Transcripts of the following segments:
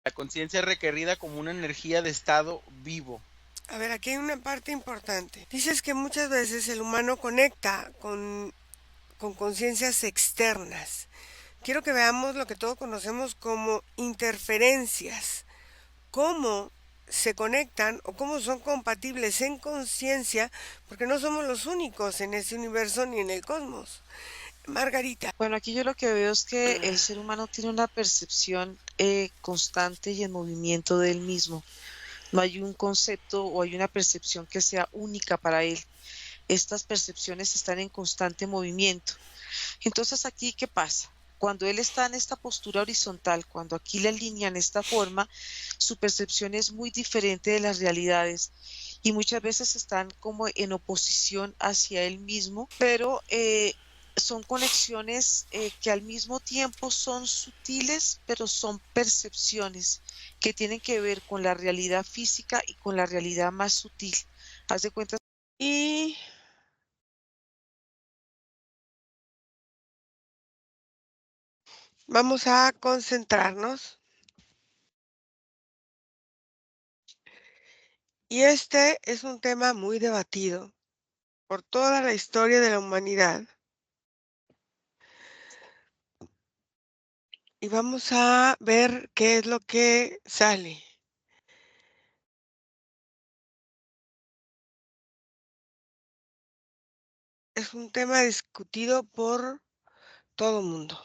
La conciencia es requerida como una energía de estado vivo. A ver, aquí hay una parte importante. Dices que muchas veces el humano conecta con conciencias externas. Quiero que veamos lo que todos conocemos como interferencias. Cómo se conectan o cómo son compatibles en conciencia, porque no somos los únicos en este universo ni en el cosmos. Margarita. Bueno, aquí yo lo que veo es que el ser humano tiene una percepción constante y en movimiento de él mismo. No hay un concepto o hay una percepción que sea única para él. Estas percepciones están en constante movimiento. Entonces, aquí, ¿qué pasa? Cuando él está en esta postura horizontal, cuando aquí le alinean esta forma, su percepción es muy diferente de las realidades y muchas veces están como en oposición hacia él mismo, pero son conexiones que al mismo tiempo son sutiles, pero son percepciones que tienen que ver con la realidad física y con la realidad más sutil. Haz de cuenta. Y vamos a concentrarnos. Y este es un tema muy debatido por toda la historia de la humanidad. Y vamos a ver qué es lo que sale. Es un tema discutido por todo el mundo.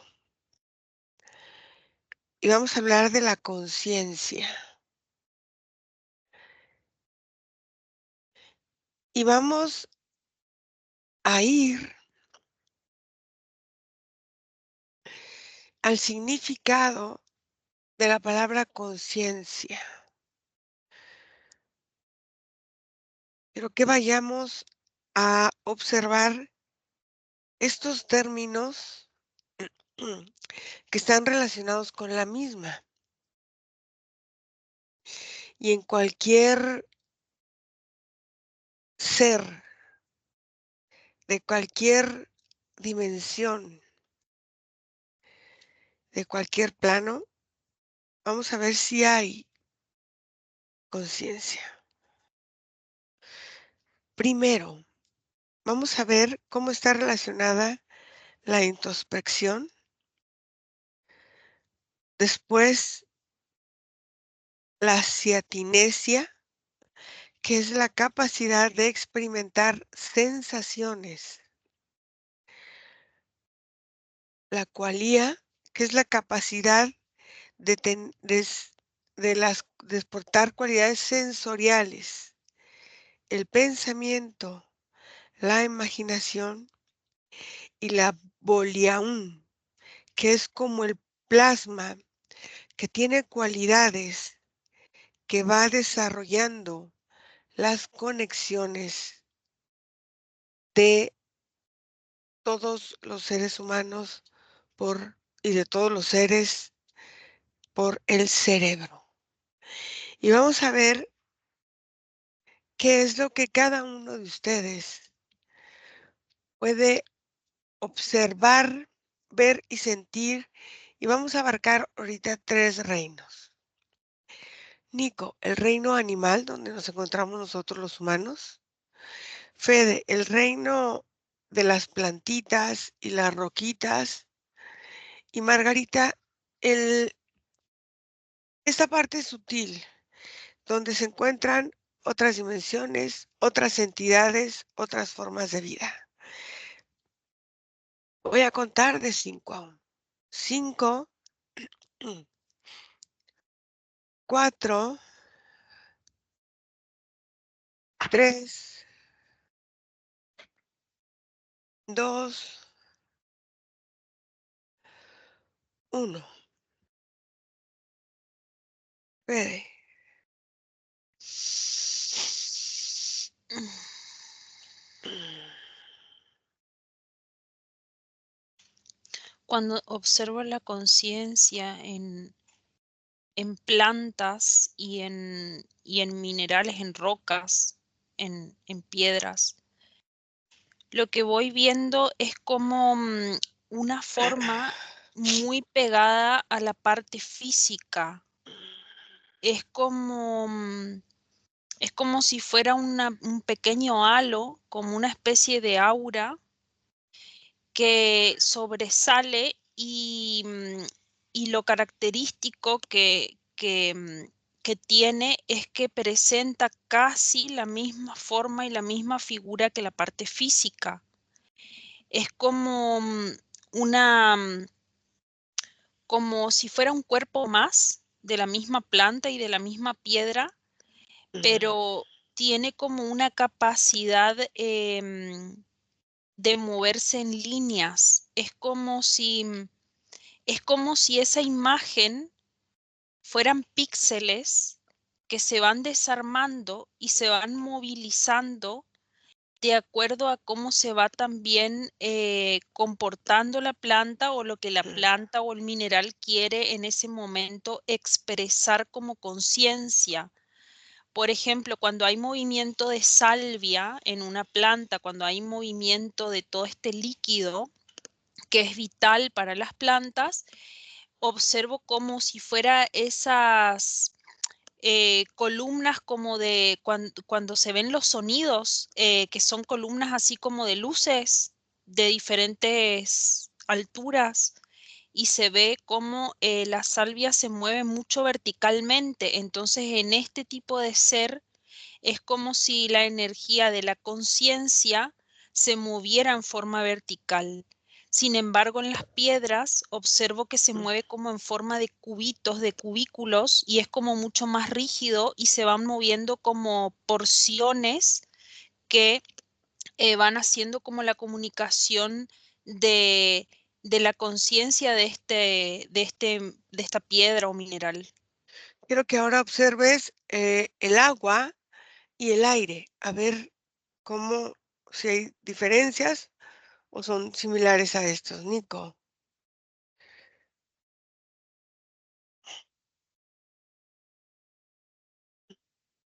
Y vamos a hablar de la conciencia. Y vamos a ir al significado de la palabra conciencia. Quiero que vayamos a observar estos términos que están relacionados con la misma. Y en cualquier ser, de cualquier dimensión, de cualquier plano, vamos a ver si hay conciencia. Primero, vamos a ver cómo está relacionada la introspección. Después, la ciatinesia, que es la capacidad de experimentar sensaciones. La qualia, que es la capacidad de, de exportar cualidades sensoriales. El pensamiento, la imaginación y la boliaún, que es como el plasma que tiene cualidades que va desarrollando las conexiones de todos los seres humanos y de todos los seres por el cerebro. Y vamos a ver qué es lo que cada uno de ustedes puede observar, ver y sentir. Y vamos a abarcar ahorita 3 reinos. Nico, el reino animal, donde nos encontramos nosotros los humanos. Fede, el reino de las plantitas y las roquitas. Y Margarita, el, esta parte sutil, donde se encuentran otras dimensiones, otras entidades, otras formas de vida. Voy a contar de 5 a 1. 5, 4, 3, 2, 1. Fede. Cuando observo la conciencia en plantas y en minerales, en rocas, en piedras, lo que voy viendo es como una forma muy pegada a la parte física es como, es como si fuera un pequeño halo, como una especie de aura que sobresale y lo característico que tiene es que presenta casi la misma forma y la misma figura que la parte física. Es como una, como si fuera un cuerpo más de la misma planta y de la misma piedra, pero tiene como una capacidad de moverse en líneas. Es como si esa imagen fueran píxeles que se van desarmando y se van movilizando de acuerdo a cómo se va también comportando la planta o lo que la planta o el mineral quiere en ese momento expresar como conciencia. Por ejemplo, cuando hay movimiento de salvia en una planta, cuando hay movimiento de todo este líquido que es vital para las plantas, observo como si fuera esas columnas como de cuando se ven los sonidos, que son columnas así como de luces de diferentes alturas y se ve como la salvia se mueve mucho verticalmente. Entonces, en este tipo de ser es como si la energía de la conciencia se moviera en forma vertical. Sin embargo, en las piedras observo que se mueve como en forma de cubitos, de cubículos, y es como mucho más rígido y se van moviendo como porciones que van haciendo como la comunicación de, de la conciencia de esta piedra o mineral. Quiero que ahora observes el agua y el aire, a ver cómo, si hay diferencias o son similares a estos, Nico.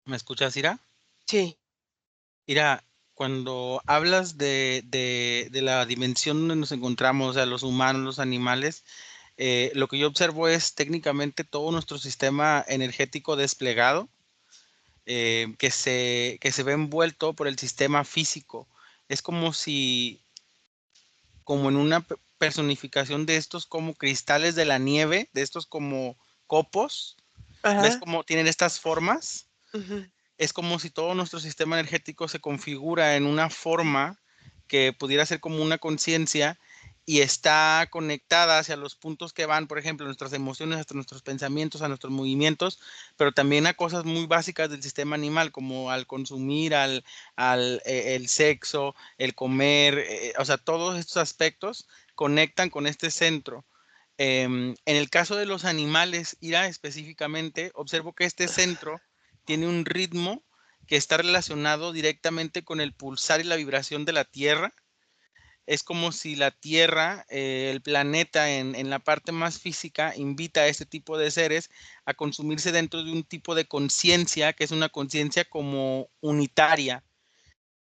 ¿Me escuchas, Ira? Sí. Ira, cuando hablas de la dimensión donde nos encontramos, o sea, los humanos, los animales, lo que yo observo es técnicamente todo nuestro sistema energético desplegado, que se ve envuelto por el sistema físico. Es como si, como en una personificación de estos como cristales de la nieve, de estos como copos. ¿Ves Ajá. cómo tienen estas formas? Ujú. Es como si todo nuestro sistema energético se configura en una forma que pudiera ser como una conciencia y está conectada hacia los puntos que van, por ejemplo, nuestras emociones, hasta nuestros pensamientos, a nuestros movimientos, pero también a cosas muy básicas del sistema animal, como al consumir, el sexo, el comer, o sea, todos estos aspectos conectan con este centro. En el caso de los animales, Ira, específicamente, observo que este centro tiene un ritmo que está relacionado directamente con el pulsar y la vibración de la Tierra. Es como si la Tierra, el planeta en la parte más física, invita a este tipo de seres a consumirse dentro de un tipo de conciencia, que es una conciencia como unitaria,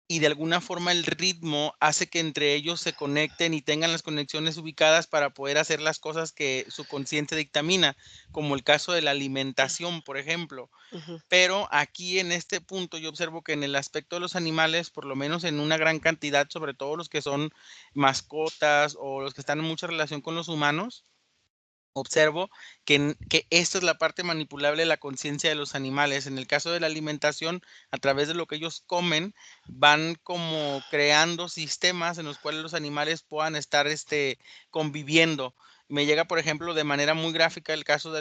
y de alguna forma el ritmo hace que entre ellos se conecten y tengan las conexiones ubicadas para poder hacer las cosas que su consciente dictamina, como el caso de la alimentación, por ejemplo. Ujú. Pero aquí en este punto yo observo que en el aspecto de los animales, por lo menos en una gran cantidad, sobre todo los que son mascotas o los que están en mucha relación con los humanos, observo que esta es la parte manipulable de la conciencia de los animales. En el caso de la alimentación, a través de lo que ellos comen, van como creando sistemas en los cuales los animales puedan estar conviviendo. Me llega, por ejemplo, de manera muy gráfica el caso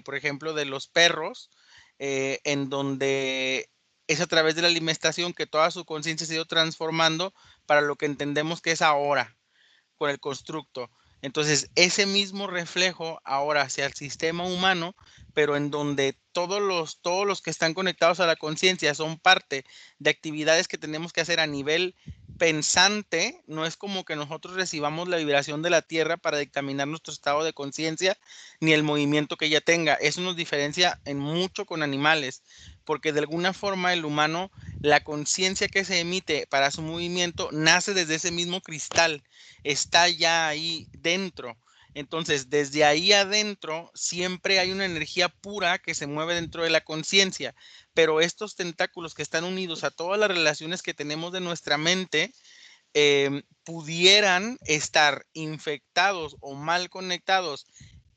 por ejemplo, de los perros, en donde es a través de la alimentación que toda su conciencia se ha ido transformando para lo que entendemos que es ahora con el constructo. Entonces, ese mismo reflejo ahora hacia el sistema humano, pero en donde todos los que están conectados a la conciencia son parte de actividades que tenemos que hacer a nivel pensante, no es como que nosotros recibamos la vibración de la Tierra para dictaminar nuestro estado de conciencia ni el movimiento que ella tenga. Eso nos diferencia en mucho con animales, porque de alguna forma el humano, la conciencia que se emite para su movimiento nace desde ese mismo cristal, está ya ahí dentro. Entonces, desde ahí adentro siempre hay una energía pura que se mueve dentro de la conciencia, pero estos tentáculos que están unidos a todas las relaciones que tenemos de nuestra mente, pudieran estar infectados o mal conectados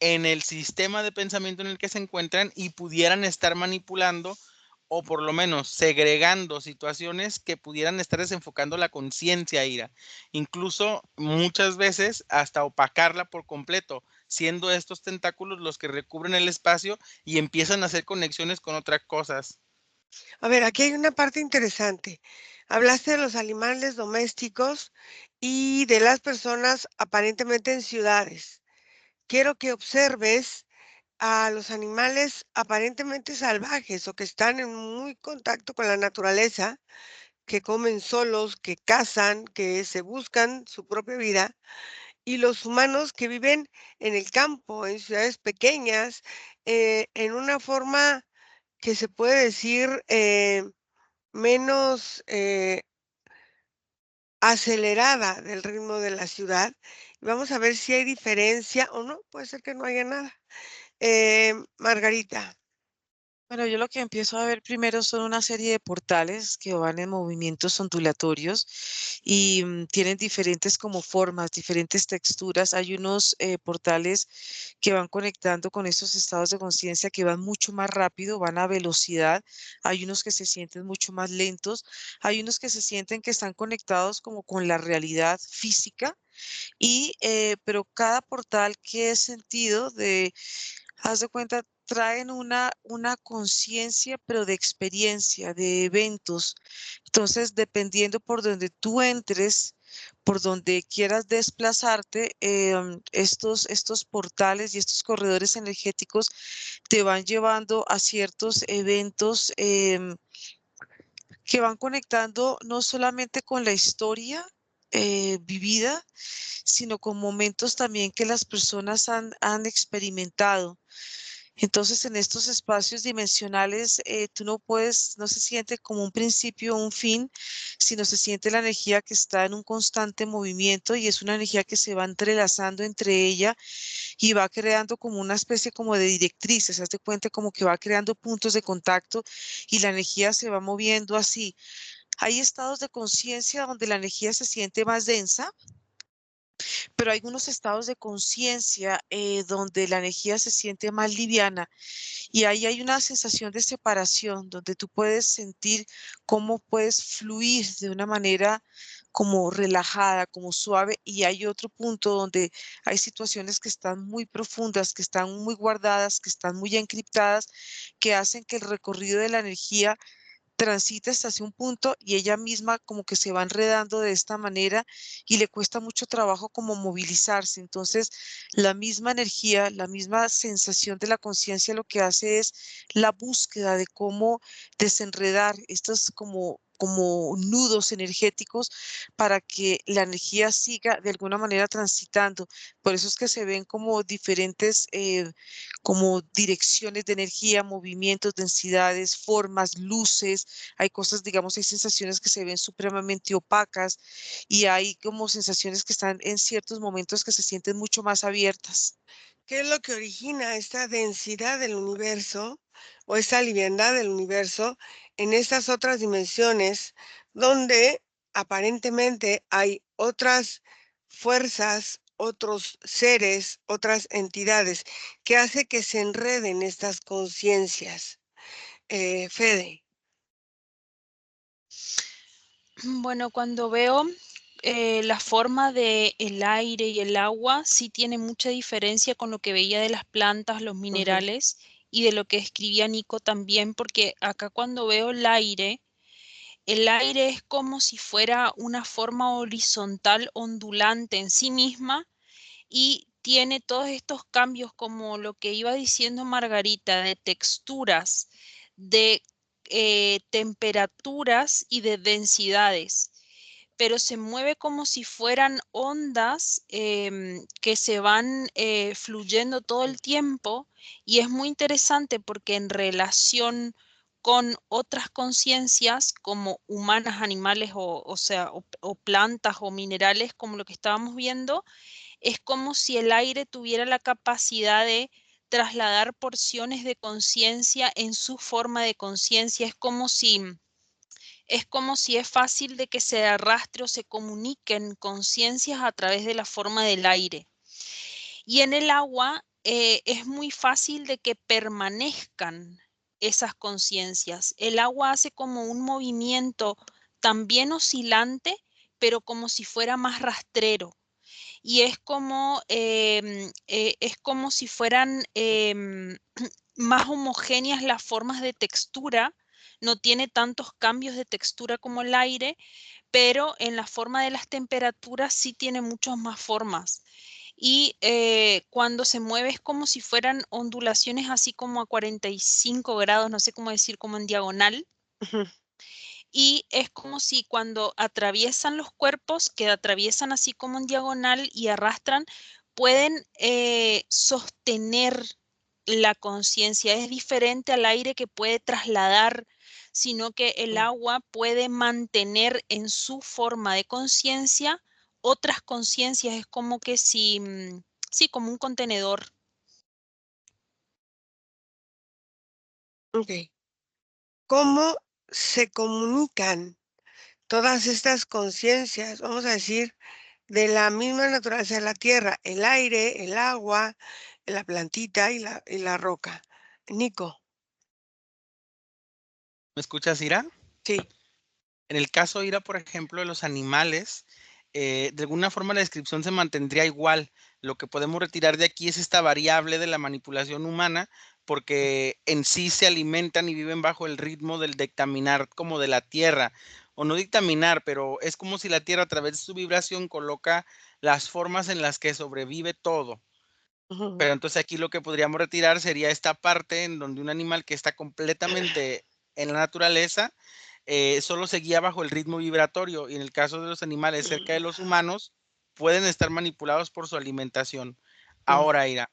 en el sistema de pensamiento en el que se encuentran y pudieran estar manipulando o por lo menos segregando situaciones que pudieran estar desenfocando la conciencia, Ira. Incluso muchas veces hasta opacarla por completo, siendo estos tentáculos los que recubren el espacio y empiezan a hacer conexiones con otras cosas. A ver, aquí hay una parte interesante. Hablaste de los animales domésticos y de las personas aparentemente en ciudades. Quiero que observes a los animales aparentemente salvajes o que están en muy contacto con la naturaleza, que comen solos, que cazan, que se buscan su propia vida, y los humanos que viven en el campo, en ciudades pequeñas, en una forma que se puede decir menos acelerada del ritmo de la ciudad. Vamos a ver si hay diferencia o no, puede ser que no haya nada. Margarita. Bueno, yo lo que empiezo a ver primero son una serie de portales que van en movimientos ondulatorios y tienen diferentes como formas, diferentes texturas. Hay unos portales que van conectando con estos estados de conciencia que van mucho más rápido, van a velocidad. Hay unos que se sienten mucho más lentos. Hay unos que se sienten que están conectados como con la realidad física pero cada portal que he sentido haz de cuenta, traen una conciencia, pero de experiencia, de eventos. Entonces, dependiendo por donde tú entres, por donde quieras desplazarte, estos portales y estos corredores energéticos te van llevando a ciertos eventos que van conectando no solamente con la historia vivida, sino con momentos también que las personas han experimentado. Entonces, en estos espacios dimensionales, tú no se siente como un principio o un fin, sino se siente la energía que está en un constante movimiento y es una energía que se va entrelazando entre ella y va creando como una especie como de directrices, haz de cuenta como que va creando puntos de contacto y la energía se va moviendo así. Hay estados de conciencia donde la energía se siente más densa, pero hay algunos estados de conciencia donde la energía se siente más liviana y ahí hay una sensación de separación donde tú puedes sentir cómo puedes fluir de una manera como relajada, como suave, y hay otro punto donde hay situaciones que están muy profundas, que están muy guardadas, que están muy encriptadas, que hacen que el recorrido de la energía transita hasta hacia un punto y ella misma como que se va enredando de esta manera y le cuesta mucho trabajo como movilizarse. Entonces, la misma energía, la misma sensación de la conciencia lo que hace es la búsqueda de cómo desenredar estos como nudos energéticos para que la energía siga de alguna manera transitando. Por eso es que se ven como diferentes como direcciones de energía, movimientos, densidades, formas, luces. Hay cosas, digamos, hay sensaciones que se ven supremamente opacas y hay como sensaciones que están en ciertos momentos que se sienten mucho más abiertas. ¿Qué es lo que origina esta densidad del universo o esta liviandad del universo en estas otras dimensiones donde aparentemente hay otras fuerzas, otros seres, otras entidades que hace que se enreden estas conciencias? Fede. Bueno, cuando veo la forma de el aire y el agua, sí tiene mucha diferencia con lo que veía de las plantas, los Ujú. minerales y de lo que escribía Nico también, porque acá cuando veo el aire es como si fuera una forma horizontal ondulante en sí misma y tiene todos estos cambios como lo que iba diciendo Margarita, de texturas, de temperaturas y de densidades, pero se mueve como si fueran ondas que se van fluyendo todo el tiempo y es muy interesante porque en relación con otras conciencias como humanas, animales o sea, o plantas o minerales como lo que estábamos viendo, es como si el aire tuviera la capacidad de trasladar porciones de conciencia en su forma de conciencia. Es fácil de que se arrastre o se comuniquen conciencias a través de la forma del aire. Y en el agua es muy fácil de que permanezcan esas conciencias. El agua hace como un movimiento también oscilante, pero como si fuera más rastrero. Y es como si fueran más homogéneas las formas de textura. No tiene tantos cambios de textura como el aire, pero en la forma de las temperaturas sí tiene muchas más formas. Y cuando se mueve es como si fueran ondulaciones así como a 45 grados, no sé cómo decir, como en diagonal. Ujú. Y es como si cuando atraviesan los cuerpos, que atraviesan así como en diagonal y arrastran, pueden sostener la conciencia. Es diferente al aire que puede trasladar, sino que el Mm. agua puede mantener en su forma de conciencia otras conciencias. Es como que si, sí, como un contenedor. Ok. ¿Cómo se comunican todas estas conciencias, vamos a decir, de la misma naturaleza de la tierra, el aire, el agua, la plantita y la roca? Nico, ¿Me escuchas, Ira? sí. En el caso, Ira, por ejemplo, de los animales, de alguna forma la descripción se mantendría igual. Lo que podemos retirar de aquí es esta variable de la manipulación humana, porque en sí se alimentan y viven bajo el ritmo del dictaminar como de la Tierra, o no dictaminar, pero es como si la Tierra a través de su vibración coloca las formas en las que sobrevive todo. Ujú, Pero entonces aquí lo que podríamos retirar sería esta parte en donde un animal que está completamente en la naturaleza, solo se guía bajo el ritmo vibratorio, y en el caso de los animales cerca de los humanos, pueden estar manipulados por su alimentación. mm, Ahora, Ira,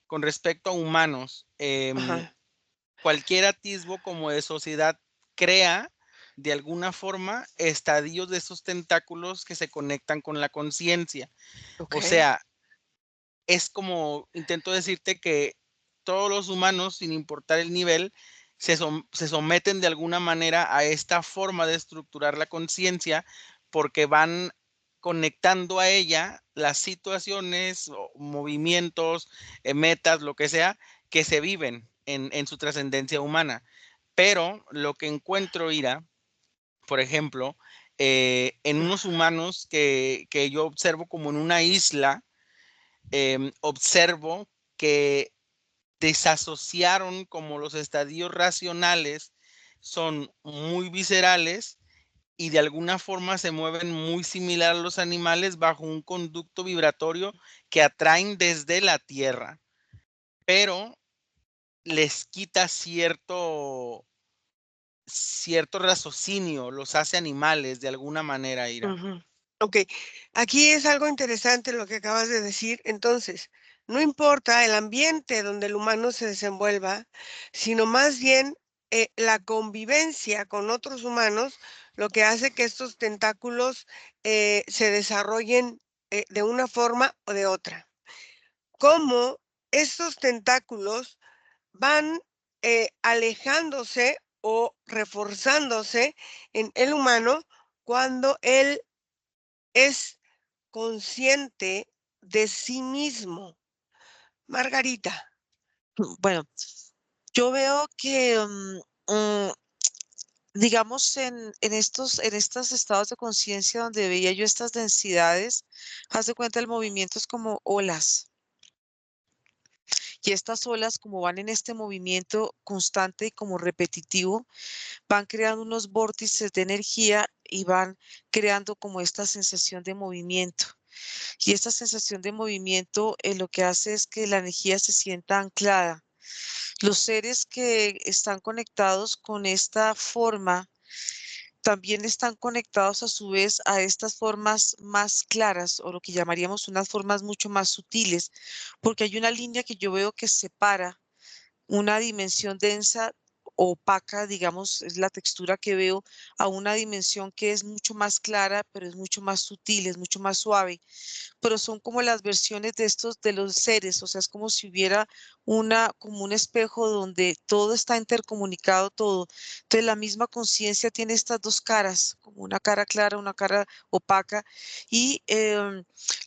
con respecto a humanos, ajá, cualquier atisbo como de sociedad crea de alguna forma estadios de esos tentáculos que se conectan con la conciencia. O ok. sea, es como intento decirte que todos los humanos, sin importar el nivel, se someten de alguna manera a esta forma de estructurar la conciencia, porque van conectando a ella las situaciones o movimientos, metas, lo que sea, que se viven en su trascendencia humana. Pero lo que encuentro, Ira, por ejemplo, en unos humanos que yo observo como en una isla, observo que desasociaron como los estadios racionales son muy viscerales y de alguna forma se mueven muy similar a los animales bajo un conducto vibratorio que atraen desde la tierra, pero les quita cierto raciocinio, los hace animales de alguna manera, Ira. Ujú. Ok, aquí es algo interesante lo que acabas de decir. Entonces, no importa el ambiente donde el humano se desenvuelva, sino más bien la convivencia con otros humanos, lo que hace que estos tentáculos se desarrollen de una forma o de otra. Cómo estos tentáculos van alejándose o reforzándose en el humano cuando él es consciente de sí mismo. Margarita. Bueno, yo veo que, digamos, en estos estados de conciencia donde veía yo estas densidades, haz de cuenta el movimiento es como olas. Y estas olas, como van en este movimiento constante y como repetitivo, van creando unos vórtices de energía y van creando como esta sensación de movimiento. Y esta sensación de movimiento lo que hace es que la energía se sienta anclada. Los seres que están conectados con esta forma también están conectados a su vez a estas formas más claras o lo que llamaríamos unas formas mucho más sutiles, porque hay una línea que yo veo que separa una dimensión densa opaca, digamos, es la textura que veo, a una dimensión que es mucho más clara, pero es mucho más sutil, es mucho más suave. Pero son como las versiones de estos, de los seres, o sea, es como si hubiera como un espejo donde todo está intercomunicado, todo. Entonces la misma conciencia tiene estas dos caras, como una cara clara, una cara opaca, y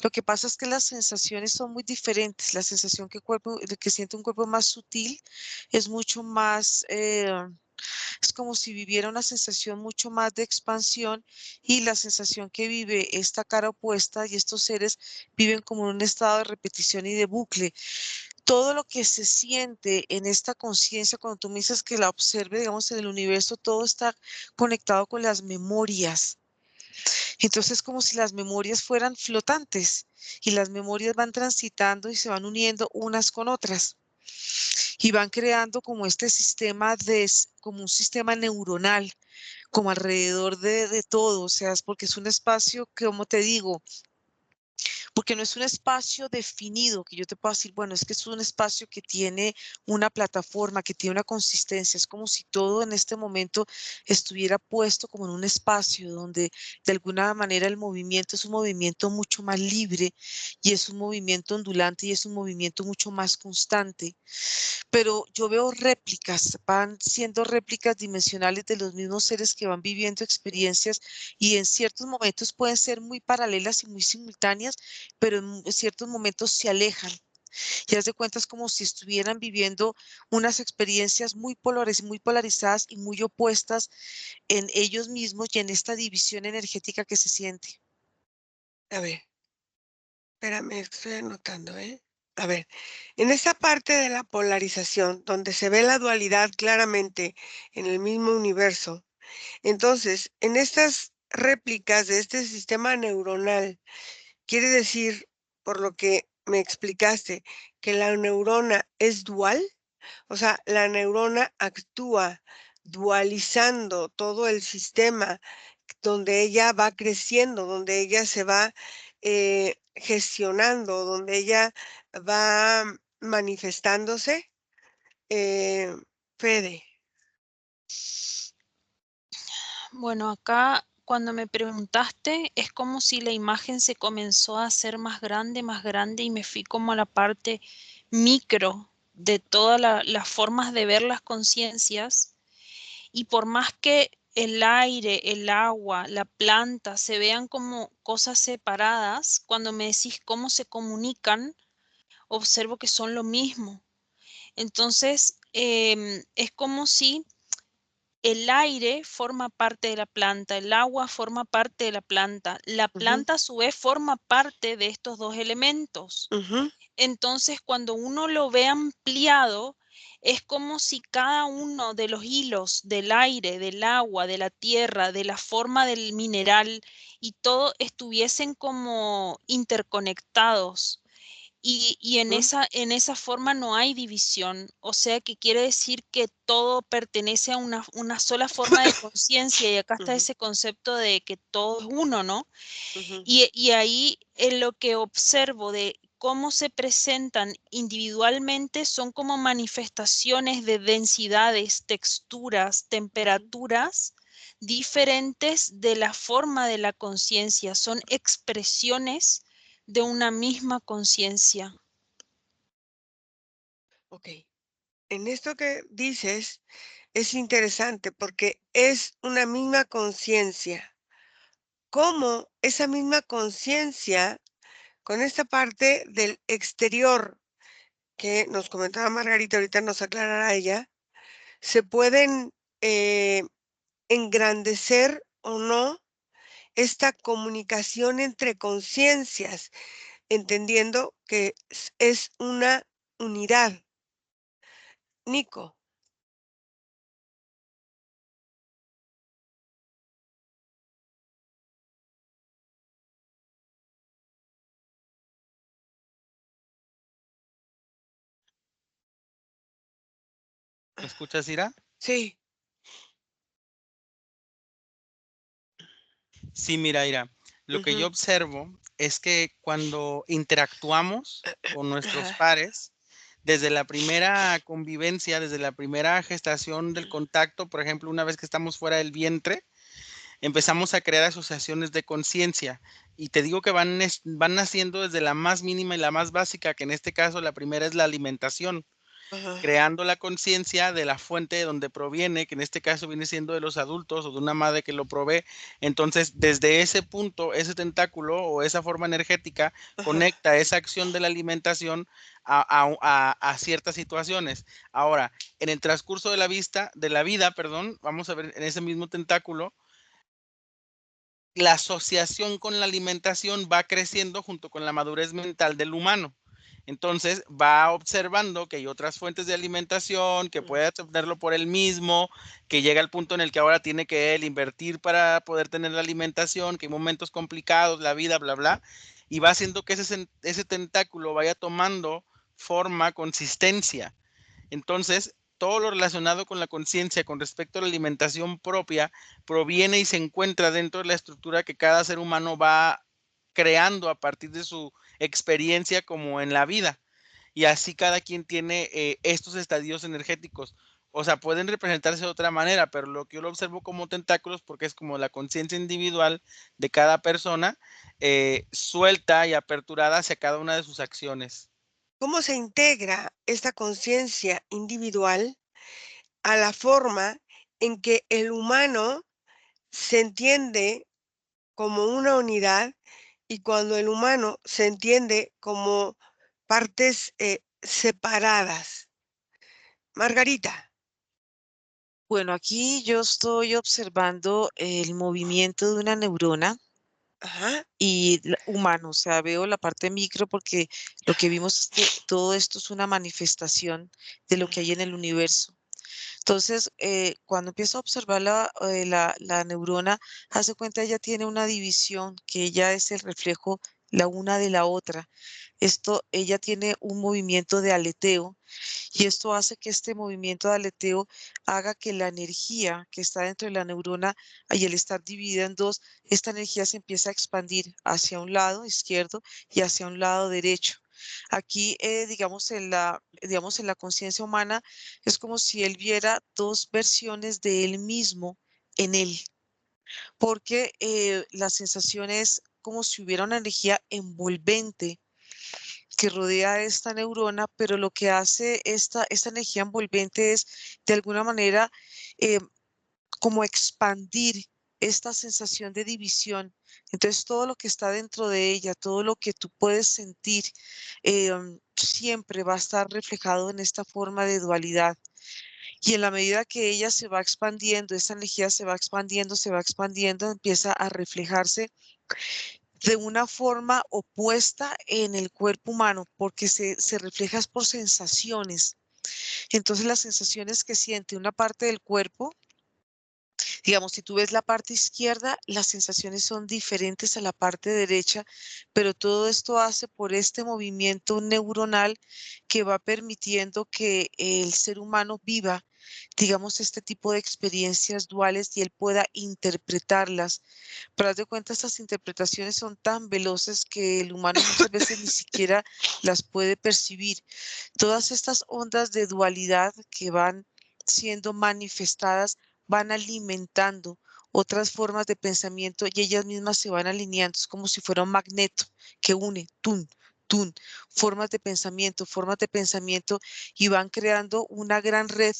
lo que pasa es que las sensaciones son muy diferentes. La sensación que siente un cuerpo más sutil es mucho más, es como si viviera una sensación mucho más de expansión, y la sensación que vive esta cara opuesta y estos seres viven como en un estado de repetición y de bucle. Todo lo que se siente en esta conciencia, cuando tú me dices que la observe, digamos, en el universo, todo está conectado con las memorias. Entonces, como si las memorias fueran flotantes y las memorias van transitando y se van uniendo unas con otras y van creando como este sistema como un sistema neuronal, como alrededor de todo, o sea, es porque es un espacio que, como te digo, porque no es un espacio definido que yo te pueda decir, bueno, es que es un espacio que tiene una plataforma, que tiene una consistencia. Es como si todo en este momento estuviera puesto como en un espacio donde de alguna manera el movimiento es un movimiento mucho más libre y es un movimiento ondulante y es un movimiento mucho más constante. Pero yo veo réplicas, van siendo réplicas dimensionales de los mismos seres que van viviendo experiencias, y en ciertos momentos pueden ser muy paralelas y muy simultáneas, pero en ciertos momentos se alejan. Y haz de cuenta, es como si estuvieran viviendo unas experiencias muy polarizadas y muy opuestas en ellos mismos y en esta división energética que se siente. A ver, espérame, estoy anotando, ¿eh? A ver, en esa parte de la polarización, donde se ve la dualidad claramente en el mismo universo, entonces, en estas réplicas de este sistema neuronal, quiere decir, por lo que me explicaste, que la neurona es dual, o sea, la neurona actúa dualizando todo el sistema donde ella va creciendo, donde ella se va gestionando, donde ella va manifestándose. Eh, Fede. Bueno, acá cuando me preguntaste es como si la imagen se comenzó a hacer más grande y me fui como a la parte micro de todas las formas de ver las conciencias, y por más que el aire, el agua, la planta se vean como cosas separadas, cuando me decís cómo se comunican, observo que son lo mismo. Entonces, es como si el aire forma parte de la planta, el agua forma parte de la Ujú, planta a su vez forma parte de estos dos elementos. ujú, Entonces, cuando uno lo ve ampliado, es como si cada uno de los hilos del aire, del agua, de la tierra, de la forma del mineral y todo estuviesen como interconectados. Y ujú, en esa forma no hay división, o sea que quiere decir que todo pertenece a una sola forma de conciencia, y acá está ujú, ese concepto de que todo es uno, ¿no? ujú, Y ahí en lo que observo de cómo se presentan individualmente son como manifestaciones de densidades, texturas, ujú. temperaturas diferentes de la forma de la conciencia, son expresiones de una misma conciencia. Ok. En esto que dices es interesante porque es una misma conciencia. ¿Cómo esa misma conciencia, con esta parte del exterior que nos comentaba Margarita, ahorita nos aclarará ella, se pueden eh, engrandecer o no esta comunicación entre conciencias, entendiendo que es una unidad? Nico. ¿Me escuchas, Ira? Sí. Sí, mira, Ira, lo que yo Ujú, observo es que cuando interactuamos con nuestros ajá, pares, desde la primera convivencia, desde la primera gestación del contacto, por ejemplo, una vez que estamos fuera del vientre, empezamos a crear asociaciones de conciencia. Y te digo que van naciendo desde la más mínima y la más básica, que en este caso la primera es la alimentación, Ajá. creando la conciencia de la fuente de donde proviene, que en este caso viene siendo de los adultos o de una madre que lo provee. Entonces, desde ese punto, ese tentáculo o esa forma energética Ajá. conecta esa acción de la alimentación a ciertas situaciones. Ahora, en el transcurso de la vida, perdón, vamos a ver en ese mismo tentáculo, la asociación con la alimentación va creciendo junto con la madurez mental del humano. Entonces va observando que hay otras fuentes de alimentación, que puede obtenerlo por él mismo, que llega al punto en el que ahora tiene que él invertir para poder tener la alimentación, que hay momentos complicados, la vida, bla, bla, y va haciendo que ese tentáculo vaya tomando forma, consistencia. Entonces, todo lo relacionado con la conciencia con respecto a la alimentación propia proviene y se encuentra dentro de la estructura que cada ser humano va creando a partir de su experiencia como en la vida. Y así cada quien tiene estos estadios energéticos. O sea, pueden representarse de otra manera, pero lo que yo lo observo como tentáculos, porque es como la conciencia individual de cada persona, suelta y aperturada hacia cada una de sus acciones. ¿Cómo se integra esta conciencia individual a la forma en que el humano se entiende como una unidad y cuando el humano se entiende como partes separadas? Margarita. Bueno, aquí yo estoy observando el movimiento de una neurona Ajá. y humano, o sea, veo la parte micro porque lo que vimos es que todo esto es una manifestación de lo que hay en el universo. Entonces, cuando empiezo a observar la neurona, hace cuenta, ella tiene una división, que ella es el reflejo la una de la otra. Esto, ella tiene un movimiento de aleteo y esto hace que este movimiento de aleteo haga que la energía que está dentro de la neurona y el estar dividida en dos, esta energía se empieza a expandir hacia un lado izquierdo y hacia un lado derecho. Aquí, digamos, en la conciencia humana, es como si él viera dos versiones de él mismo en él, porque la sensación es como si hubiera una energía envolvente que rodea a esta neurona, pero lo que hace esta energía envolvente es, de alguna manera, eh, como expandir esta sensación de división. Entonces, todo lo que está dentro de ella, todo lo que tú puedes sentir, siempre va a estar reflejado en esta forma de dualidad. Y en la medida que ella se va expandiendo, esa energía se va expandiendo, empieza a reflejarse de una forma opuesta en el cuerpo humano, porque se refleja por sensaciones. Entonces, las sensaciones que siente una parte del cuerpo, digamos, si tú ves la parte izquierda, las sensaciones son diferentes a la parte derecha, pero todo esto hace por este movimiento neuronal que va permitiendo que el ser humano viva, digamos, este tipo de experiencias duales y él pueda interpretarlas. Pero haz de cuenta, estas interpretaciones son tan veloces que el humano muchas veces ni siquiera las puede percibir. Todas estas ondas de dualidad que van siendo manifestadas van alimentando otras formas de pensamiento y ellas mismas se van alineando. Es como si fuera un magneto que une, tun, formas de pensamiento y van creando una gran red.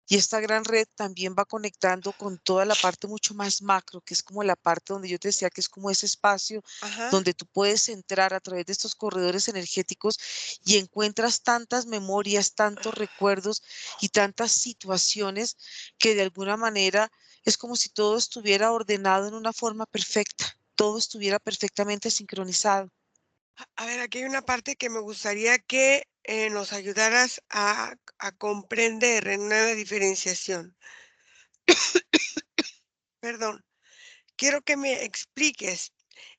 Y esta gran red también va conectando con toda la parte mucho más macro, que es como la parte donde yo te decía que es como ese espacio Ajá. donde tú puedes entrar a través de estos corredores energéticos y encuentras tantas memorias, tantos recuerdos y tantas situaciones que de alguna manera es como si todo estuviera ordenado en una forma perfecta, todo estuviera perfectamente sincronizado. A ver, aquí hay una parte que me gustaría que nos ayudaras a comprender en una diferenciación. Perdón, quiero que me expliques.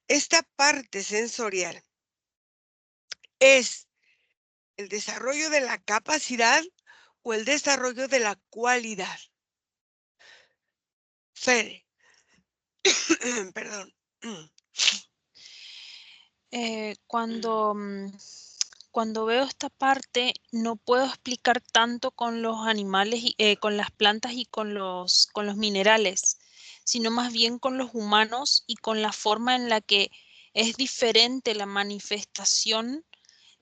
Esta parte sensorial es el desarrollo de la capacidad o el desarrollo de la cualidad. Fede, perdón. Cuando cuando veo esta parte no puedo explicar tanto con los animales, con las plantas y con los minerales, sino más bien con los humanos y con la forma en la que es diferente la manifestación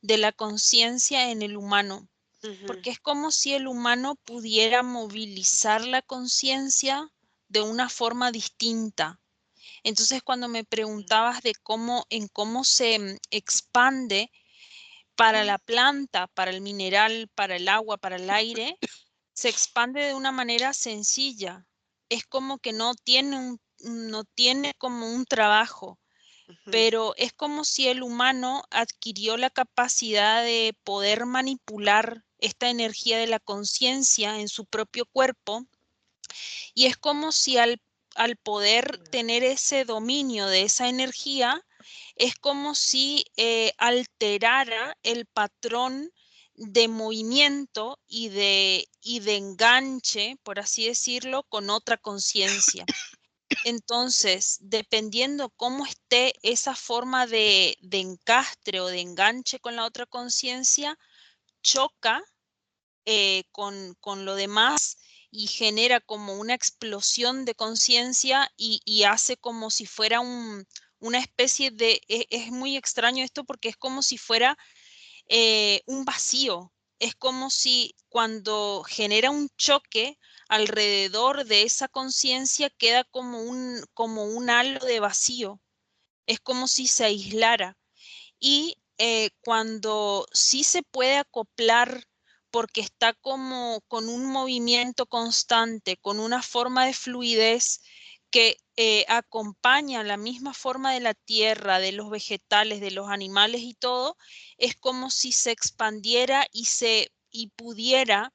de la conciencia en el humano, Ujú, porque es como si el humano pudiera movilizar la conciencia de una forma distinta. Entonces, cuando me preguntabas de cómo se expande para la planta, para el mineral, para el agua, para el aire, se expande de una manera sencilla. Es como que no tiene como un trabajo, ujú, pero es como si el humano adquirió la capacidad de poder manipular esta energía de la conciencia en su propio cuerpo, y es como si al poder tener ese dominio de esa energía, es como si alterara el patrón de movimiento y de enganche, por así decirlo, con otra conciencia. Entonces, dependiendo cómo esté esa forma de encastre o de enganche con la otra conciencia, choca con lo demás y genera como una explosión de conciencia y hace como si fuera una especie de, es muy extraño esto porque es como si fuera un vacío. Es como si cuando genera un choque alrededor de esa conciencia queda como un halo de vacío. Es como si se aislara. Y cuando sí se puede acoplar porque está como con un movimiento constante, con una forma de fluidez que acompaña la misma forma de la tierra, de los vegetales, de los animales y todo, es como si se expandiera y pudiera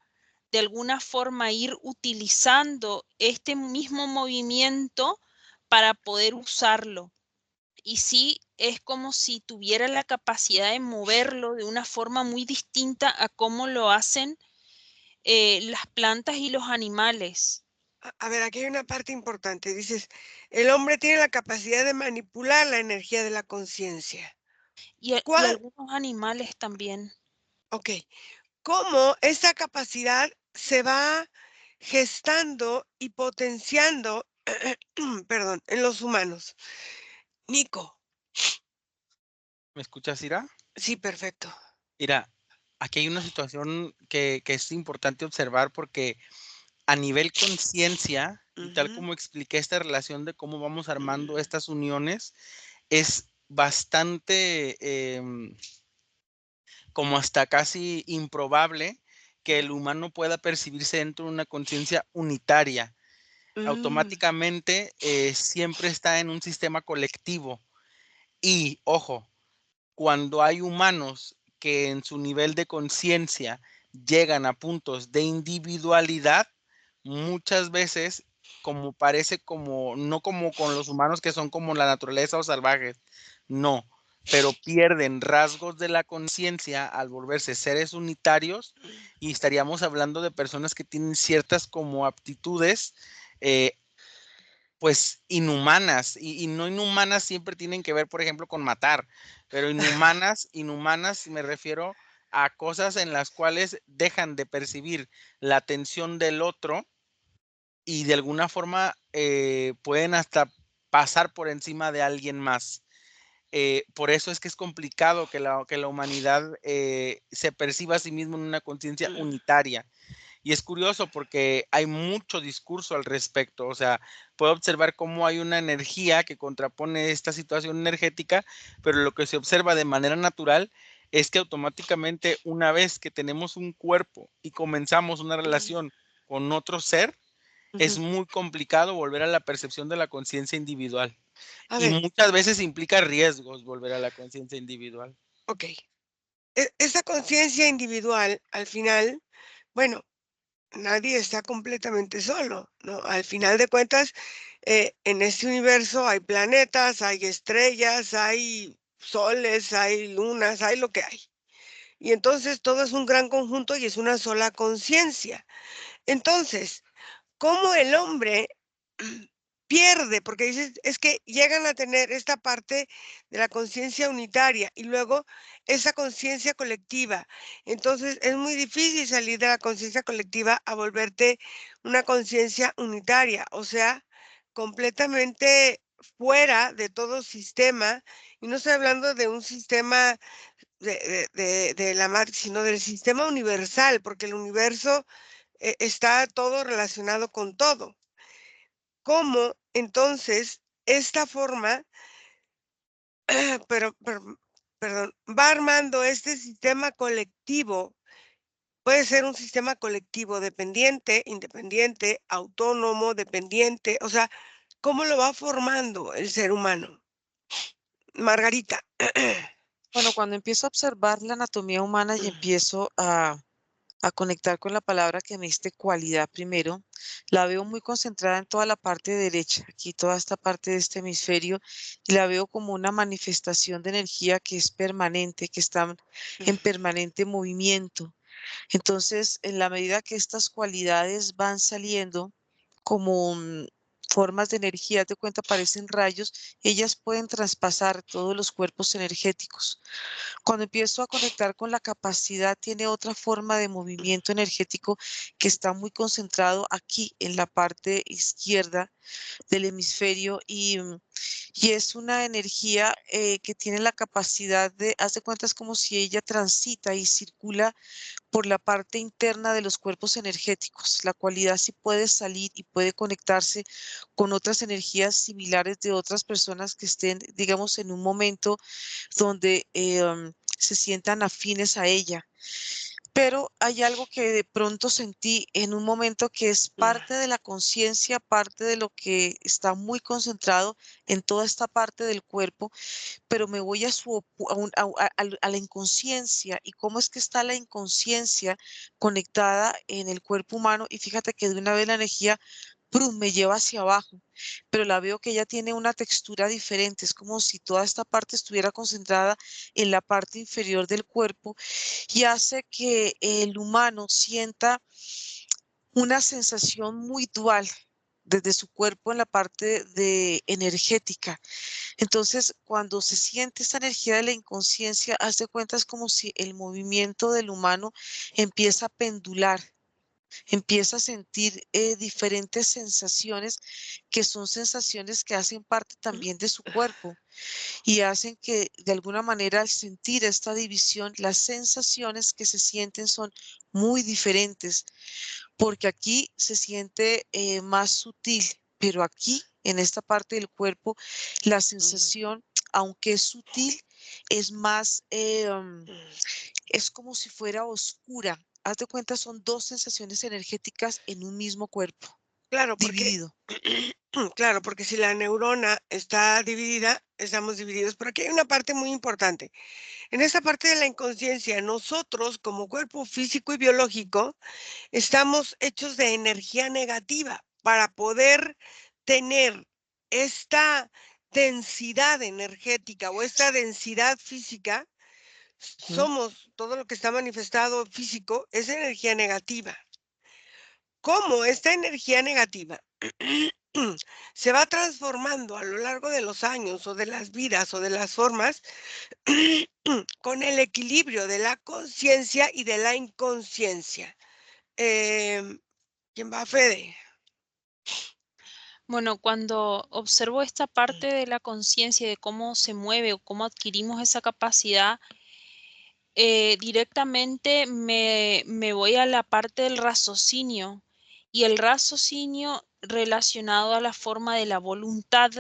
de alguna forma ir utilizando este mismo movimiento para poder usarlo. Y sí, es como si tuviera la capacidad de moverlo de una forma muy distinta a cómo lo hacen las plantas y los animales. A ver, aquí hay una parte importante. Dices, el hombre tiene la capacidad de manipular la energía de la conciencia. Y ¿Cuál? algunos animales también. Ok. ¿Cómo esa capacidad se va gestando y potenciando, perdón, en los humanos? Nico. ¿Me escuchas, Ira? Sí, perfecto. Mira, aquí hay una situación que es importante observar porque a nivel conciencia, y tal Ujú, como expliqué esta relación de cómo vamos armando estas uniones, es bastante como hasta casi improbable que el humano pueda percibirse dentro de una conciencia unitaria. mm, Automáticamente siempre está en un sistema colectivo. Y ojo, cuando hay humanos que en su nivel de conciencia llegan a puntos de individualidad, muchas veces, como parece como, no como con los humanos que son como la naturaleza o salvajes, no, pero pierden rasgos de la conciencia al volverse seres unitarios y estaríamos hablando de personas que tienen ciertas como aptitudes eh, pues, inhumanas, y no inhumanas siempre tienen que ver, por ejemplo, con matar, pero inhumanas me refiero a cosas en las cuales dejan de percibir la atención del otro y de alguna forma, pueden hasta pasar por encima de alguien más. Por eso es que es complicado que la humanidad, se perciba a sí mismo en una conciencia unitaria. Y es curioso porque hay mucho discurso al respecto, o sea, puedo observar cómo hay una energía que contrapone esta situación energética, pero lo que se observa de manera natural es que automáticamente una vez que tenemos un cuerpo y comenzamos una relación con otro ser, es ujú. muy complicado volver a la percepción de la conciencia individual. A Y ver, muchas veces implica riesgos volver a la conciencia individual. ok. Esa conciencia individual, al final, bueno, nadie está completamente solo, ¿no? Al final de cuentas, en este universo hay planetas, hay estrellas, hay soles, hay lunas, hay lo que hay. Y entonces todo es un gran conjunto y es una sola conciencia. Entonces, ¿cómo el hombre pierde, porque dices, es que llegan a tener esta parte de la conciencia unitaria y luego esa conciencia colectiva. Entonces es muy difícil salir de la conciencia colectiva a volverte una conciencia unitaria, o sea, completamente fuera de todo sistema, y no estoy hablando de un sistema de la Matrix, sino del sistema universal, porque el universo está todo relacionado con todo. ¿Cómo entonces esta forma, pero, perdón, va armando este sistema colectivo? Puede ser un sistema colectivo dependiente, independiente, autónomo, dependiente, o sea, ¿cómo lo va formando el ser humano? Margarita. Bueno, cuando empiezo a observar la anatomía humana y empiezo a conectar con la palabra que me diste, cualidad primero, la veo muy concentrada en toda la parte derecha, aquí toda esta parte de este hemisferio, y la veo como una manifestación de energía que es permanente, que está en permanente movimiento. Entonces, en la medida que estas cualidades van saliendo como formas de energía, te cuenta, parecen rayos, ellas pueden traspasar todos los cuerpos energéticos. Cuando empiezo a conectar con la capacidad, tiene otra forma de movimiento energético que está muy concentrado aquí en la parte izquierda del hemisferio y es una energía que tiene la capacidad de, haz de cuenta, es como si ella transita y circula por la parte interna de los cuerpos energéticos. La cualidad sí puede salir y puede conectarse con otras energías similares de otras personas que estén, digamos, en un momento donde se sientan afines a ella. Pero hay algo que de pronto sentí en un momento que es parte de la conciencia, parte de lo que está muy concentrado en toda esta parte del cuerpo, pero me voy a, a la inconsciencia y cómo es que está la inconsciencia conectada en el cuerpo humano y fíjate que de una vez la energía ¡prum! Me lleva hacia abajo, pero la veo que ella tiene una textura diferente, es como si toda esta parte estuviera concentrada en la parte inferior del cuerpo y hace que el humano sienta una sensación muy dual desde su cuerpo en la parte de energética. Entonces, cuando se siente esta energía de la inconsciencia, haz de cuenta es como si el movimiento del humano empieza a pendular, empieza a sentir diferentes sensaciones que son sensaciones que hacen parte también de su cuerpo y hacen que de alguna manera al sentir esta división, las sensaciones que se sienten son muy diferentes, porque aquí se siente más sutil, pero aquí, en esta parte del cuerpo, la sensación, aunque es sutil, es más, es como si fuera oscura. Haz de cuenta, son dos sensaciones energéticas en un mismo cuerpo, Claro, porque dividido. claro, porque si la neurona está dividida, estamos divididos. Pero aquí hay una parte muy importante. En esa parte de la inconsciencia, nosotros como cuerpo físico y biológico estamos hechos de energía negativa para poder tener esta densidad energética o esta densidad física. Ujú. Somos todo lo que está manifestado físico, es energía negativa. ¿Cómo esta energía negativa se va transformando a lo largo de los años o de las vidas o de las formas con el equilibrio de la conciencia y de la inconsciencia? ¿Quién va, Fede? Bueno, cuando observo esta parte de la conciencia, de cómo se mueve o cómo adquirimos esa capacidad, directamente me voy a la parte del raciocinio y el raciocinio relacionado a la forma de la voluntad,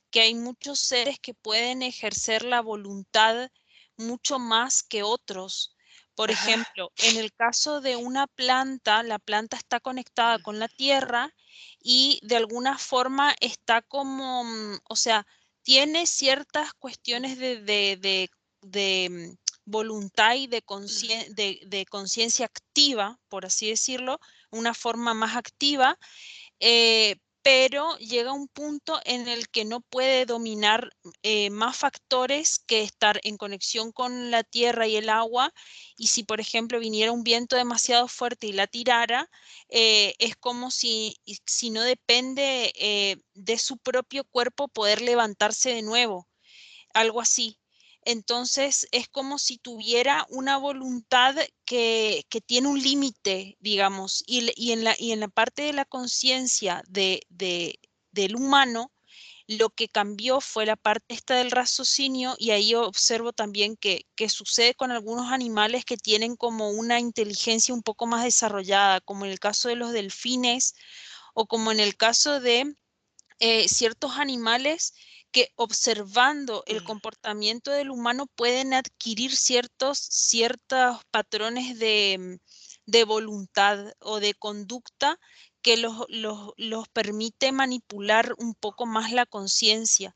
que hay muchos seres que pueden ejercer la voluntad mucho más que otros. Por Ajá. ejemplo, en el caso de una planta, la planta está conectada con la tierra y de alguna forma está como, o sea, tiene ciertas cuestiones de voluntad y de conciencia activa, por así decirlo, una forma más activa, pero llega un punto en el que no puede dominar más factores que estar en conexión con la tierra y el agua. Y si, por ejemplo, viniera un viento demasiado fuerte y la tirara, es como si no depende de su propio cuerpo poder levantarse de nuevo, algo así. Entonces es como si tuviera una voluntad que tiene un límite, digamos, y en la parte de la conciencia del humano, lo que cambió fue la parte esta del raciocinio, y ahí observo también que sucede con algunos animales que tienen como una inteligencia un poco más desarrollada, como en el caso de los delfines o como en el caso de ciertos animales que observando el comportamiento del humano pueden adquirir ciertos patrones de voluntad o de conducta que los permite manipular un poco más la conciencia.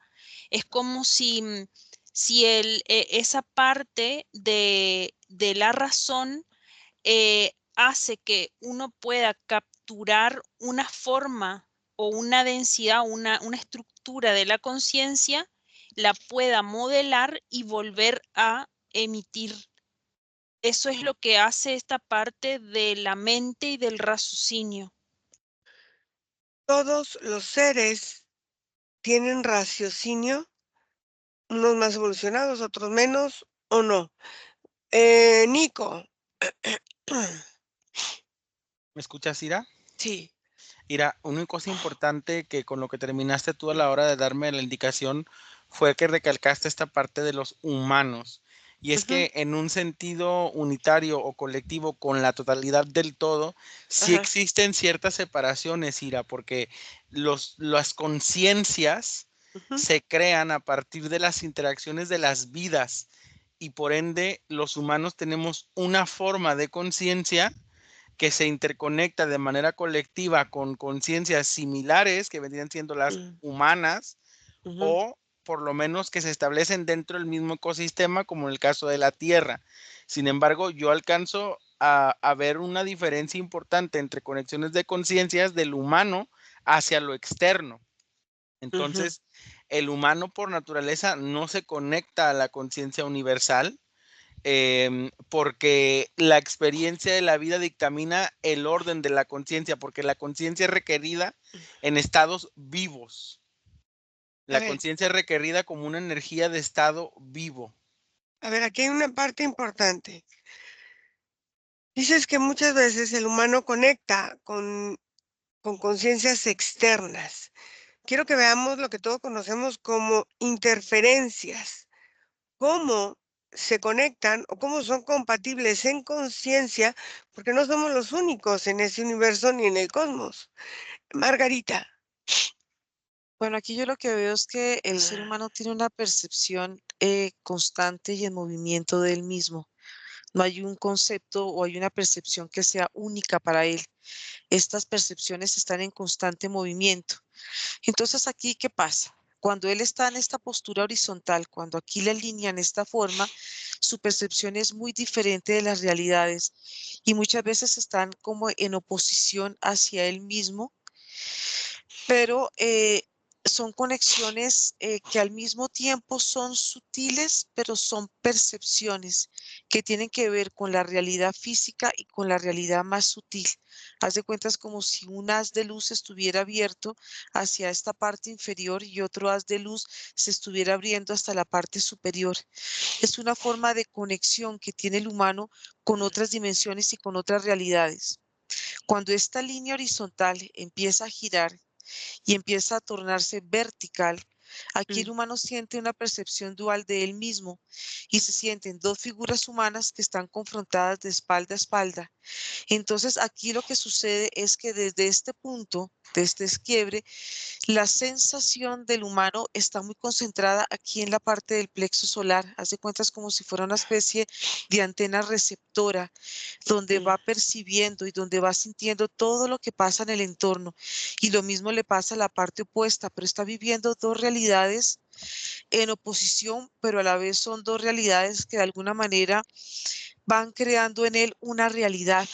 Es como si esa parte de la razón hace que uno pueda capturar una forma o una densidad, una estructura de la conciencia, la pueda modelar y volver a emitir. Eso es lo que hace esta parte de la mente y del raciocinio. Todos los seres tienen raciocinio, unos más evolucionados, otros menos, ¿o no? Nico. ¿Me escuchas, Ira? Sí. Ira, una cosa importante que con lo que terminaste tú a la hora de darme la indicación fue que recalcaste esta parte de los humanos. Y es Ujú, que en un sentido unitario o colectivo con la totalidad del todo, sí ajá, existen ciertas separaciones, Ira, porque las conciencias ujú, se crean a partir de las interacciones de las vidas y por ende los humanos tenemos una forma de conciencia que se interconecta de manera colectiva con conciencias similares que vendrían siendo las mm, humanas ujú. o por lo menos que se establecen dentro del mismo ecosistema como en el caso de la Tierra. Sin embargo, yo alcanzo a ver una diferencia importante entre conexiones de conciencias del humano hacia lo externo. Ujú. Entonces, el humano por naturaleza no se conecta a la conciencia universal, porque la experiencia de la vida dictamina el orden de la conciencia, porque la conciencia es requerida en estados vivos. A La ver, conciencia es requerida como una energía de estado vivo. a ver, aquí hay una parte importante. Dices que muchas veces el humano conecta con conciencias externas. Quiero que veamos lo que todos conocemos como interferencias. Cómo se conectan o cómo son compatibles en conciencia, porque no somos los únicos en ese universo ni en el cosmos. Margarita. Bueno, aquí yo lo que veo es que el ser humano tiene una percepción constante y en movimiento de él mismo. No hay un concepto o hay una percepción que sea única para él. Estas percepciones están en constante movimiento. Entonces, aquí, ¿qué pasa? Cuando él está en esta postura horizontal, cuando aquí le alinean esta forma, su percepción es muy diferente de las realidades y muchas veces están como en oposición hacia él mismo, pero son conexiones que al mismo tiempo son sutiles, pero son percepciones que tienen que ver con la realidad física y con la realidad más sutil. Haz de cuenta, es como si un haz de luz estuviera abierto hacia esta parte inferior y otro haz de luz se estuviera abriendo hasta la parte superior. Es una forma de conexión que tiene el humano con otras dimensiones y con otras realidades. Cuando esta línea horizontal empieza a girar y empieza a tornarse vertical, aquí el Mm, humano siente una percepción dual de él mismo y se sienten dos figuras humanas que están confrontadas de espalda a espalda. Entonces aquí lo que sucede es que desde este punto, de este quiebre, la sensación del humano está muy concentrada aquí en la parte del plexo solar. Haz de cuentas como si fuera una especie de antena receptora, donde mm. va percibiendo y donde va sintiendo todo lo que pasa en el entorno. Y lo mismo le pasa a la parte opuesta, pero está viviendo dos realidades en oposición, pero a la vez son dos realidades que de alguna manera van creando en él una realidad.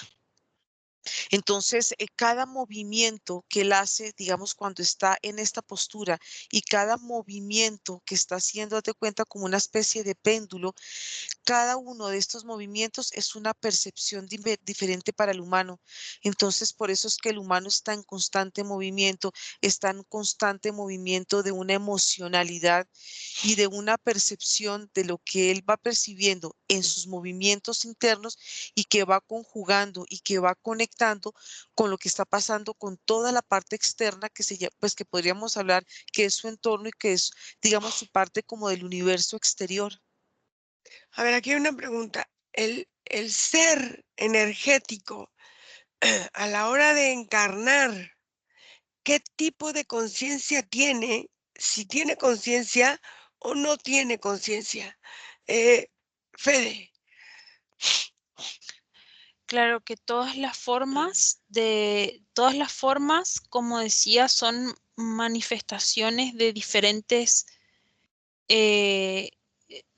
Entonces, cada movimiento que él hace, digamos, cuando está en esta postura y cada movimiento que está haciendo, hazte cuenta como una especie de péndulo, cada uno de estos movimientos es una percepción diferente para el humano. Entonces, por eso es que el humano está en constante movimiento, está en constante movimiento de una emocionalidad y de una percepción de lo que él va percibiendo en sus movimientos internos y que va conjugando y que va conectando con lo que está pasando con toda la parte externa que pues que podríamos hablar que es su entorno y que es, digamos, su parte como del universo exterior. A ver, aquí hay una pregunta. El ser energético, a la hora de encarnar, ¿qué tipo de conciencia tiene? Si tiene conciencia o no tiene conciencia. Fede. Claro que todas las formas, como decía, son manifestaciones de diferentes, eh,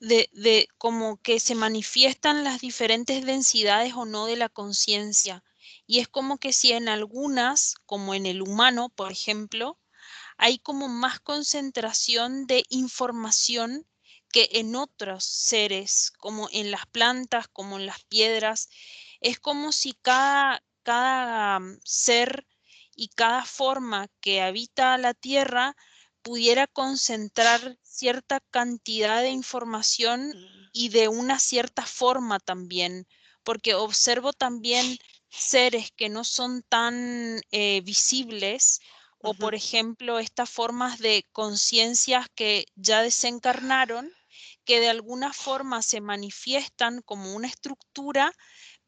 de como que se manifiestan las diferentes densidades o no de la conciencia. Y es como que si en algunas, como en el humano, por ejemplo, hay como más concentración de información que en otros seres, como en las plantas, como en las piedras. Es como si cada ser y cada forma que habita la Tierra pudiera concentrar cierta cantidad de información y de una cierta forma también, porque observo también seres que no son tan visibles o, Ujú. por ejemplo, estas formas de conciencias que ya desencarnaron, que de alguna forma se manifiestan como una estructura,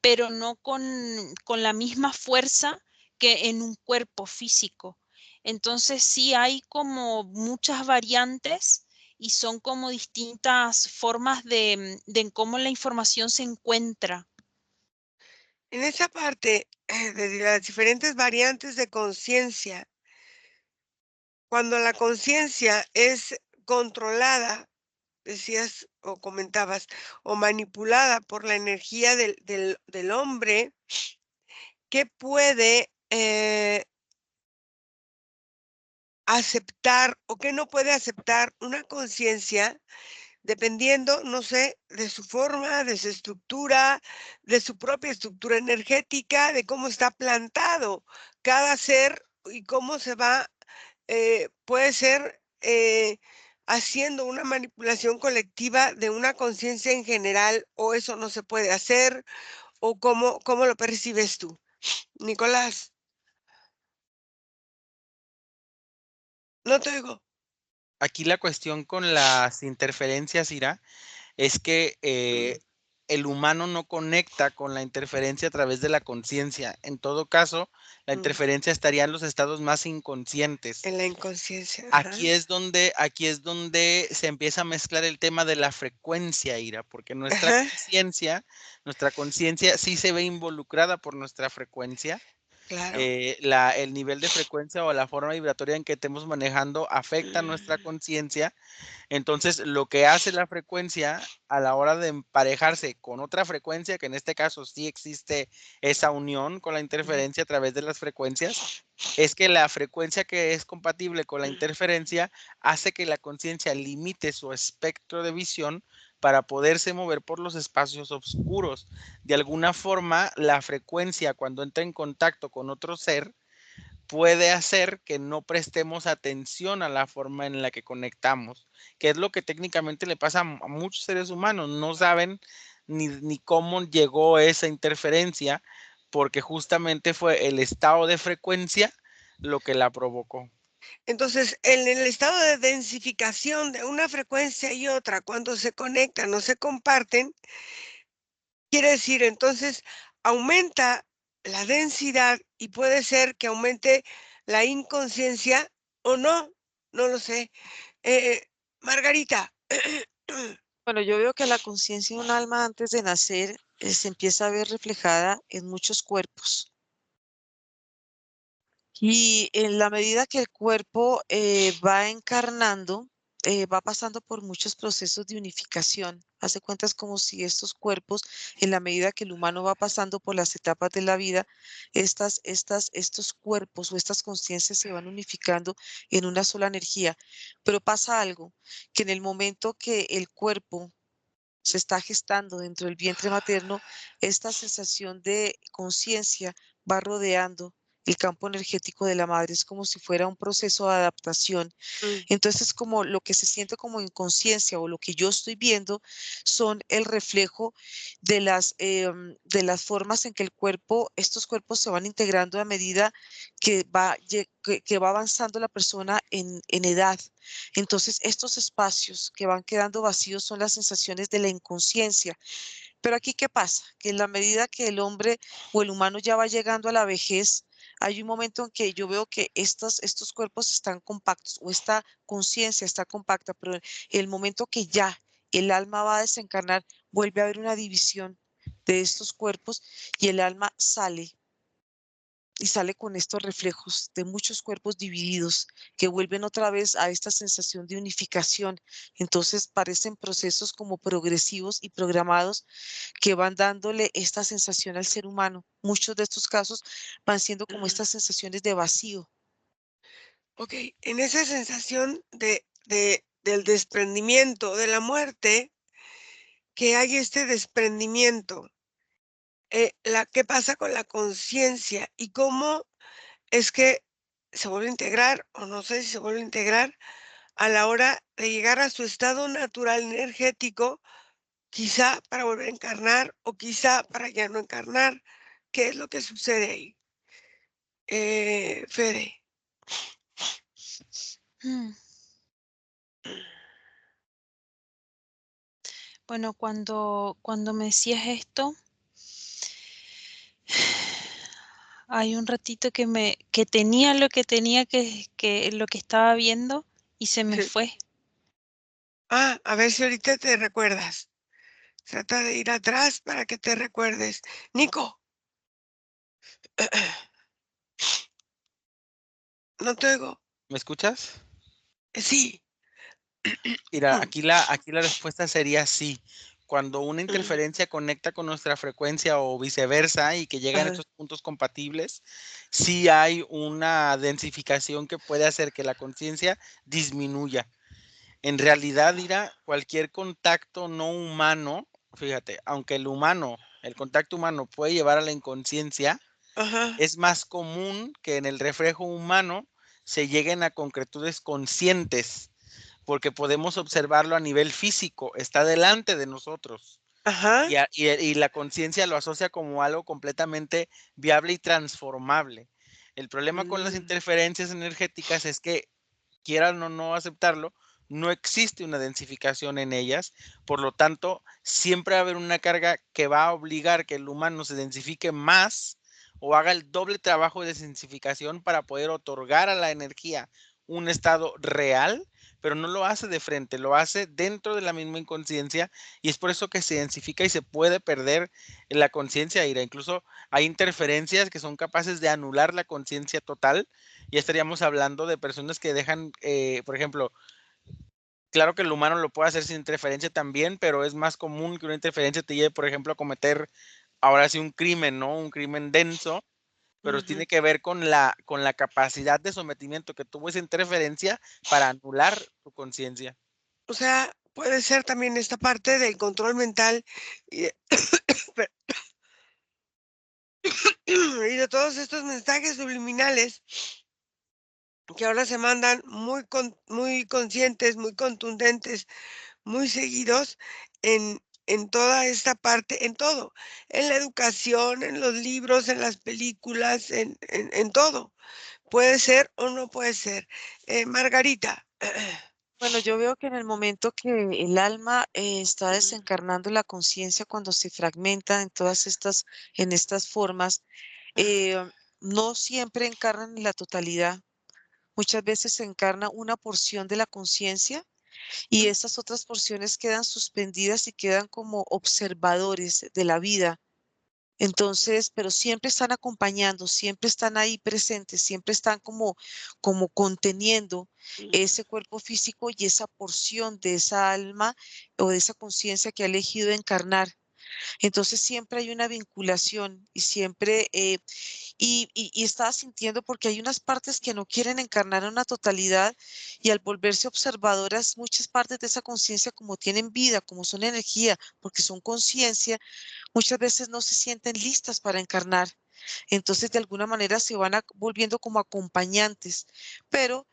pero no con la misma fuerza que en un cuerpo físico. Entonces sí hay como muchas variantes y son como distintas formas de cómo la información se encuentra. En esa parte de las diferentes variantes de conciencia, cuando la conciencia es controlada, decías o comentabas, o manipulada por la energía del hombre, ¿qué puede aceptar o qué no puede aceptar una conciencia dependiendo, no sé, de su forma, de su estructura, de su propia estructura energética, de cómo está plantado cada ser y cómo se va, puede ser haciendo una manipulación colectiva de una conciencia en general, o eso no se puede hacer, o cómo lo percibes tú, Nicolás. No te oigo. Aquí la cuestión con las interferencias, Ira, es que el humano no conecta con la interferencia a través de la conciencia. En todo caso, la Mm, interferencia estaría en los estados más inconscientes. en la inconsciencia, ajá. Aquí es donde se empieza a mezclar el tema de la frecuencia, Ira, porque Ajá, nuestra conciencia sí se ve involucrada por nuestra frecuencia. claro. El nivel de frecuencia o la forma vibratoria en que estemos manejando afecta nuestra conciencia. Entonces, lo que hace la frecuencia a la hora de emparejarse con otra frecuencia, que en este caso sí existe esa unión con la Ujú. interferencia a través de las frecuencias, es que la frecuencia que es compatible con la interferencia hace que la conciencia limite su espectro de visión para poderse mover por los espacios oscuros. De alguna forma, la frecuencia cuando entra en contacto con otro ser puede hacer que no prestemos atención a la forma en la que conectamos, que es lo que técnicamente le pasa a muchos seres humanos. No saben ni cómo llegó esa interferencia, porque justamente fue el estado de frecuencia lo que la provocó. Entonces, en el estado de densificación de una frecuencia y otra, cuando se conectan o se comparten, quiere decir, entonces, aumenta la densidad y puede ser que aumente la inconsciencia o no, no lo sé. Eh, Margarita, Bueno, yo veo que la conciencia de un alma antes de nacer se empieza a ver reflejada en muchos cuerpos. Y en la medida que el cuerpo va encarnando, va pasando por muchos procesos de unificación. Hace cuentas como si estos cuerpos, en la medida que el humano va pasando por las etapas de la vida, estos cuerpos o estas conciencias se van unificando en una sola energía. Pero pasa algo, que en el momento que el cuerpo se está gestando dentro del vientre materno, esta sensación de conciencia va rodeando el campo energético de la madre. Es como si fuera un proceso de adaptación. Mm, Entonces, como lo que se siente como inconsciencia o lo que yo estoy viendo son el reflejo de las formas en que estos cuerpos se van integrando a medida que va avanzando la persona en edad. Entonces, estos espacios que van quedando vacíos son las sensaciones de la inconsciencia. Pero aquí, ¿qué pasa? Que en la medida que el hombre o el humano ya va llegando a la vejez, hay un momento en que yo veo que estos cuerpos están compactos o esta conciencia está compacta, pero el momento que ya el alma va a desencarnar, vuelve a haber una división de estos cuerpos y el alma sale y sale con estos reflejos de muchos cuerpos divididos que vuelven otra vez a esta sensación de unificación. Entonces parecen procesos como progresivos y programados que van dándole esta sensación al ser humano. Muchos de estos casos van siendo como mm. estas sensaciones de vacío. Ok, en esa sensación del desprendimiento, de la muerte, que hay este desprendimiento, ¿qué pasa con la conciencia y cómo es que se vuelve a integrar, o no sé si se vuelve a integrar a la hora de llegar a su estado natural energético, quizá para volver a encarnar o quizá para ya no encarnar? ¿Qué es lo que sucede ahí? Fede. Mm. Bueno, cuando me decías esto, hay un ratito que tenía lo que tenía que lo que estaba viendo y se me fue. A ver si ahorita te recuerdas. Trata de ir atrás para que te recuerdes. Nico, no te oigo. ¿Me escuchas? Sí. Mira, aquí la respuesta sería sí. Cuando una Mm, interferencia conecta con nuestra frecuencia o viceversa y que llegan a ajá, estos puntos compatibles, sí hay una densificación que puede hacer que la conciencia disminuya. En realidad, Ira, cualquier contacto no humano, fíjate, aunque el contacto humano puede llevar a la inconsciencia, ajá, es más común que en el reflejo humano se lleguen a concretudes conscientes, porque podemos observarlo a nivel físico, está delante de nosotros. ajá. Y la conciencia lo asocia como algo completamente viable y transformable. El problema con las Mm, interferencias energéticas es que, quieran o no aceptarlo, no existe una densificación en ellas, por lo tanto, siempre va a haber una carga que va a obligar que el humano se densifique más o haga el doble trabajo de densificación para poder otorgar a la energía un estado real, pero no lo hace de frente, lo hace dentro de la misma inconsciencia y es por eso que se densifica y se puede perder la conciencia, Ira. Incluso hay interferencias que son capaces de anular la conciencia total. Ya estaríamos hablando de personas que dejan, por ejemplo, claro que el humano lo puede hacer sin interferencia también, pero es más común que una interferencia te lleve, por ejemplo, a cometer ahora sí un crimen, ¿no? Un crimen denso, pero ujú. tiene que ver con la capacidad de sometimiento que tuvo esa interferencia para anular tu conciencia. O sea, puede ser también esta parte del control mental y de, y de todos estos mensajes subliminales que ahora se mandan muy conscientes, muy contundentes, muy seguidos en toda esta parte, en todo, en la educación, en los libros, en las películas, en todo. Puede ser o no puede ser. Margarita. Bueno, yo veo que en el momento que el alma está Mm, desencarnando la conciencia, cuando se fragmenta en estas formas, ah, eh, no siempre encarnan en la totalidad. Muchas veces se encarna una porción de la conciencia y mm, estas otras porciones quedan suspendidas y quedan como observadores de la vida. Entonces, pero siempre están acompañando, siempre están ahí presentes, siempre están como conteniendo ese cuerpo físico y esa porción de esa alma o de esa conciencia que ha elegido encarnar. Entonces siempre hay una vinculación y siempre, y estaba sintiendo porque hay unas partes que no quieren encarnar en una totalidad y al volverse observadoras, muchas partes de esa conciencia como tienen vida, como son energía, porque son conciencia, muchas veces no se sienten listas para encarnar. Entonces de alguna manera se van volviendo como acompañantes, pero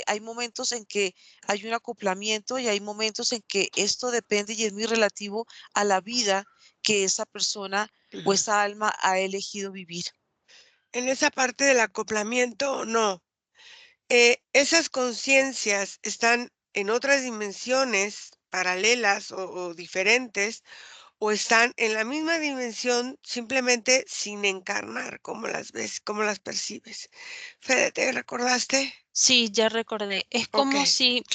hay momentos en que hay un acoplamiento y hay momentos en que esto depende y es muy relativo a la vida que esa persona o esa alma ha elegido vivir. En esa parte del acoplamiento, no. Esas conciencias están en otras dimensiones paralelas o diferentes, o están en la misma dimensión, simplemente sin encarnar. ¿Cómo las ves? ¿Cómo las percibes? Fede, ¿te recordaste? Sí, ya recordé. Es Ok. como si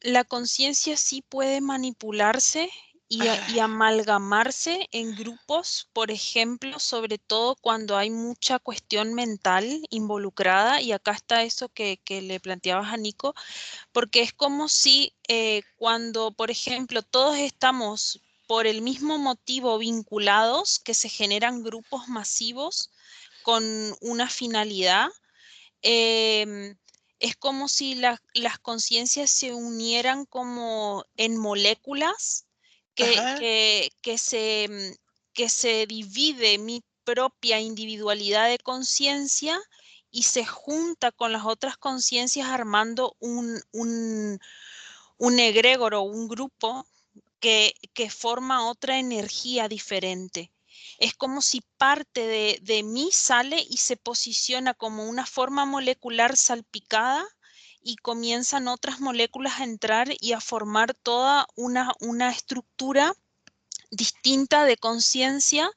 la conciencia sí puede manipularse y Ajá. amalgamarse en grupos, por ejemplo, sobre todo cuando hay mucha cuestión mental involucrada, y acá está eso que le planteabas a Nico, porque es como si cuando, por ejemplo, todos estamos por el mismo motivo vinculados, que se generan grupos masivos con una finalidad. em, es como si las conciencias se unieran como en moléculas que, Ajá. que, que se, mm, que se divide mi propia individualidad de conciencia y se junta con las otras conciencias armando un egregoro, un grupo que forma otra energía diferente. Es como si parte de mí sale y se posiciona como una forma molecular salpicada y comienzan otras moléculas a entrar y a formar toda una estructura distinta de conciencia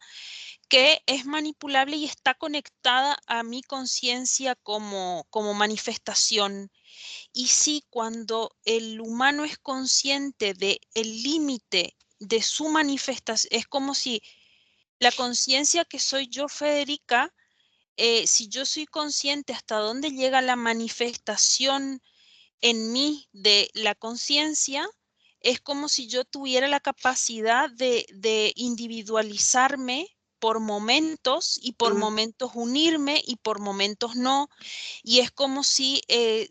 que es manipulable y está conectada a mi conciencia como manifestación. Y sí, cuando el humano es consciente de el límite de su manifestación, es como si la conciencia que soy yo, Federica, si yo soy consciente hasta dónde llega la manifestación en mí de la conciencia, es como si yo tuviera la capacidad de individualizarme por momentos y por Mm. momentos unirme y por momentos no. Y es como si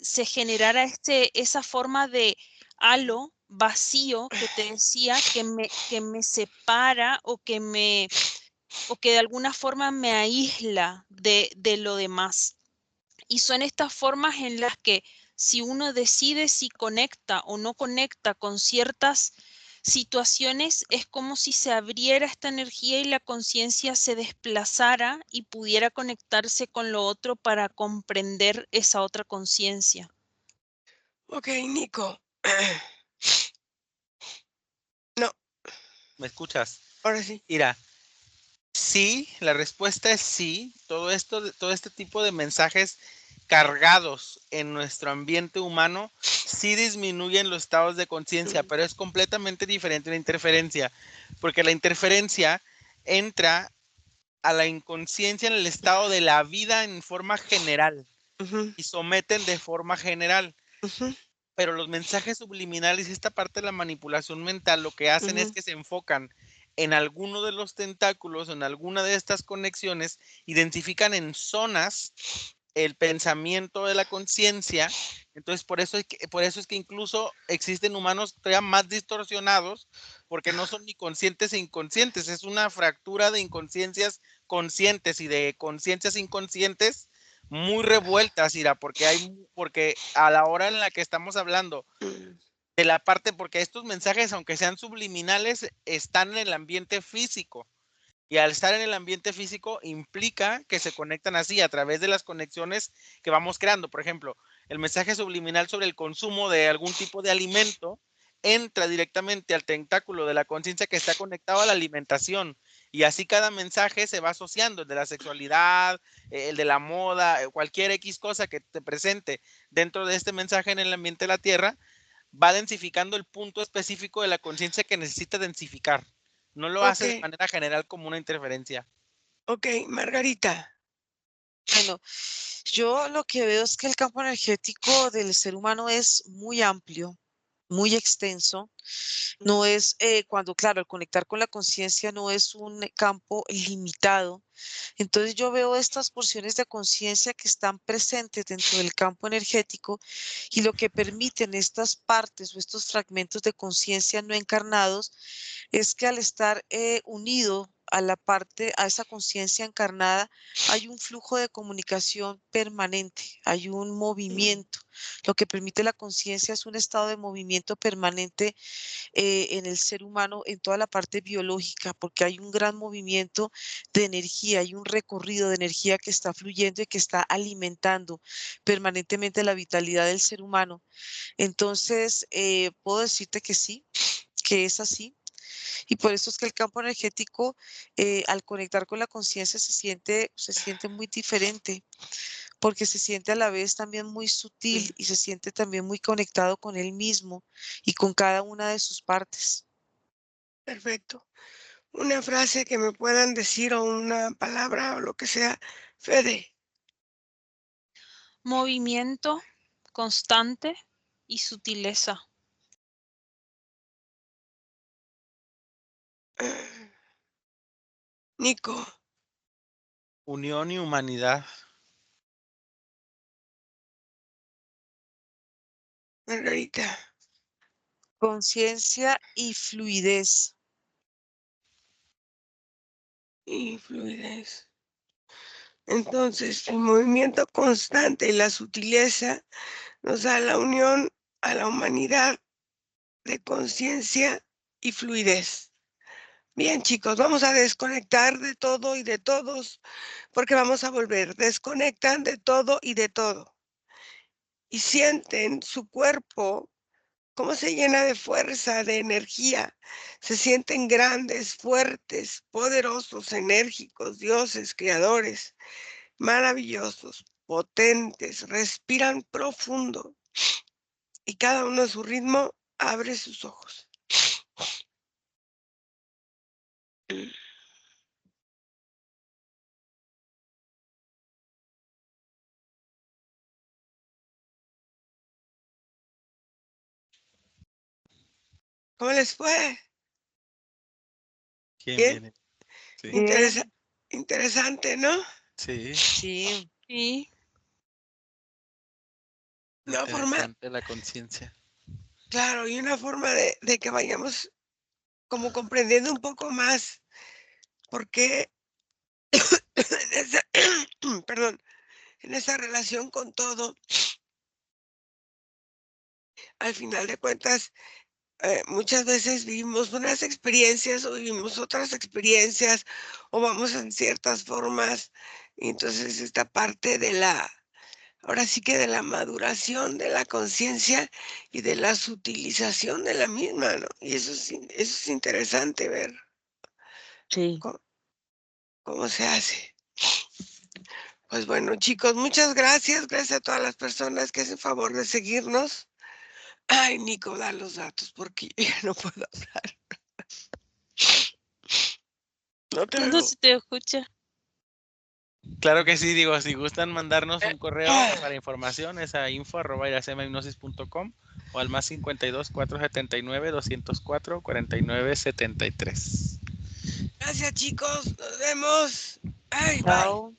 se generara esa forma de halo vacío que te decía que me separa o que de alguna forma me aísla de lo demás. Y son estas formas en las que si uno decide si conecta o no conecta con ciertas situaciones, es como si se abriera esta energía y la conciencia se desplazara y pudiera conectarse con lo otro para comprender esa otra conciencia. Ok, Nico. No, ¿Me escuchas? ahora sí. Mira, sí, la respuesta es sí. Todo esto, todo este tipo de mensajes cargados en nuestro ambiente humano sí disminuyen los estados de conciencia, pero es completamente diferente la interferencia, porque la interferencia entra a la inconsciencia en el estado de la vida en forma general Ujú, y someten de forma general. ujú, Pero los mensajes subliminales y esta parte de la manipulación mental lo que hacen es ujú. que se enfocan en alguno de los tentáculos, en alguna de estas conexiones, identifican en zonas el pensamiento de la conciencia. Entonces, por eso es que incluso existen humanos todavía más distorsionados, porque no son ni conscientes e inconscientes, es una fractura de inconsciencias conscientes y de conciencias inconscientes muy revueltas, Ira, porque a la hora en la que estamos hablando de la parte, porque estos mensajes, aunque sean subliminales, están en el ambiente físico. Y al estar en el ambiente físico implica que se conectan así a través de las conexiones que vamos creando. Por ejemplo, el mensaje subliminal sobre el consumo de algún tipo de alimento entra directamente al tentáculo de la conciencia que está conectado a la alimentación. Y así cada mensaje se va asociando, el de la sexualidad, el de la moda, cualquier X cosa que te presente dentro de este mensaje en el ambiente de la Tierra, va densificando el punto específico de la conciencia que necesita densificar. No lo hace de Ok, manera general como una interferencia. ok, Margarita. Como una interferencia. Ok, Margarita. Bueno, yo lo que veo es que el campo energético del ser humano es muy amplio, muy extenso. No es cuando, claro, el conectar con la conciencia no es un campo limitado. Entonces yo veo estas porciones de conciencia que están presentes dentro del campo energético y lo que permiten estas partes o estos fragmentos de conciencia no encarnados es que al estar unido a la parte, a esa conciencia encarnada, hay un flujo de comunicación permanente, hay un movimiento. Lo que permite la conciencia es un estado de movimiento permanente en el ser humano, en toda la parte biológica, porque hay un gran movimiento de energía, hay un recorrido de energía que está fluyendo y que está alimentando permanentemente la vitalidad del ser humano. Entonces, puedo decirte que sí, que es así. Y por eso es que el campo energético, al conectar con la conciencia, se siente muy diferente, porque se siente a la vez también muy sutil y se siente también muy conectado con él mismo y con cada una de sus partes. Perfecto. Una frase que me puedan decir o una palabra o lo que sea. Fede. Movimiento constante y sutileza. Nico. Unión y humanidad. Margarita. Conciencia y fluidez. Y fluidez. Entonces, el movimiento constante y la sutileza nos da la unión a la humanidad de conciencia y fluidez. Bien, chicos, vamos a desconectar de todo y de todos, porque vamos a volver. Desconectan de todo y de todo. Y sienten su cuerpo, cómo se llena de fuerza, de energía. Se sienten grandes, fuertes, poderosos, enérgicos, dioses, creadores, maravillosos, potentes. Respiran profundo y cada uno a su ritmo abre sus ojos. ¿Cómo les fue? ¿Quién Bien, viene? Sí. Bien, interesante, ¿no? Sí. sí, Sí, Una forma, Interesante la conciencia. claro, y una forma de que vayamos como comprendiendo un poco más por qué en esa, perdón, en esa relación con todo, al final de cuentas, muchas veces vivimos unas experiencias o vivimos otras experiencias o vamos en ciertas formas. Y entonces esta parte de la, ahora sí que de la maduración de la conciencia y de la sutilización de la misma, ¿no? Y eso es interesante ver sí. cómo, cómo se hace. Pues bueno, chicos, muchas gracias. Gracias a todas las personas que hacen favor de seguirnos. Ay, Nico, da los datos porque yo ya no puedo hablar. No te no oigo. se te escucha. Claro que sí, digo, si gustan mandarnos un correo para información es a info@iracemahipnosis.com o al +52 479 204 49 73. Gracias, chicos. Nos vemos. Ay, bye. Chao.